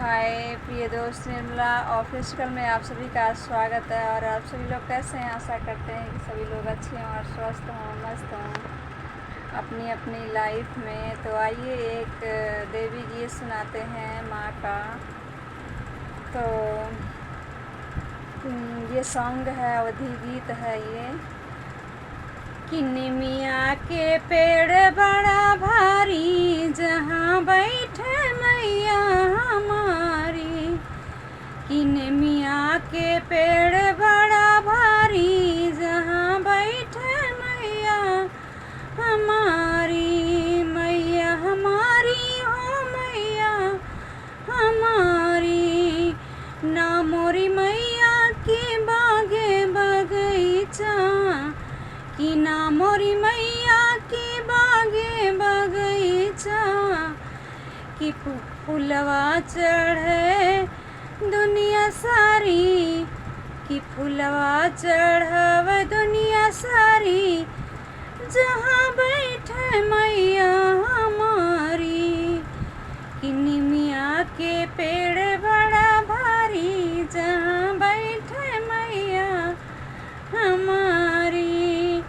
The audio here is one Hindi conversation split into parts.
हाय प्रिय दोस्त, निर्मला ऑफिशियल में आप सभी का स्वागत है। और आप सभी लोग कैसे हैं? आशा करते हैं कि सभी लोग अच्छे हों और स्वस्थ हों, मस्त हों अपनी अपनी लाइफ में। तो आइए एक देवी गीत सुनाते हैं माँ का। तो ये सॉन्ग है, अवधी गीत है ये। कि निमिया के पेड़ बड़ा भारी, जहाँ बैठे मैया हमारी। कि निमिया के पेड़ बड़ा भारी, जहाँ बैठे मैया हमारी। मैया हमारी हो मैया हमारी, ना मोरी मैया की बागे बगीचा। कि ना मोरी मैया की बागे बगीचा। कि फुलवा चढ़े दुनिया सारी। कि फुलवा चढ़ावे दुनिया सारी, जहाँ बैठे मैया हमारी। कि निमिया के पेड़ बड़ा भारी, जहाँ बैठे मैया हमारी।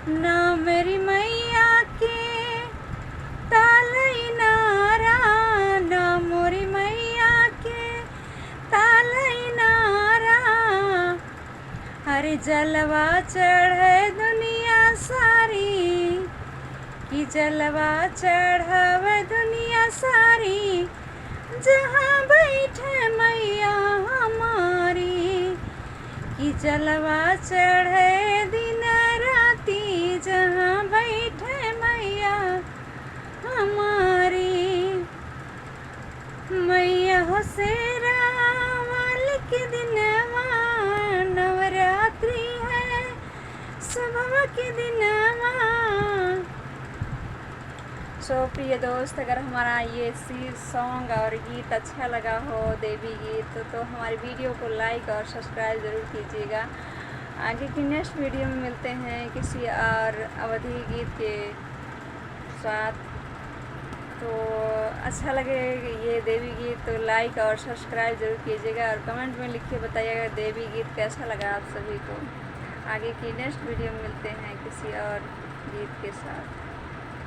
ना मेरी मैया के तालई नारा, ना मोरी मैया के तालई नारा। हर जलवा चढ़े दुनिया सारी। कि जलवा चढ़ावे दुनिया सारी, जहाँ बैठे मैया हमारी। कि जलवा चढ़े दिन राती, जहाँ बैठे मैया हमारी। मैया हो शेरा वाली के दिनवा, नवरात्रि है सुबह के दिनवा। सो प्रिय दोस्त, अगर हमारा ये सॉन्ग और गीत अच्छा लगा हो, देवी गीत, तो हमारी वीडियो को लाइक और सब्सक्राइब ज़रूर कीजिएगा। आगे की नेक्स्ट वीडियो में मिलते हैं किसी और अवधी गीत के साथ। तो अच्छा लगे ये देवी गीत तो लाइक और सब्सक्राइब ज़रूर कीजिएगा, और कमेंट में लिख के बताइएगा देवी गीत कैसा लगा आप सभी को। आगे की नेक्स्ट वीडियो में मिलते हैं किसी और गीत के साथ।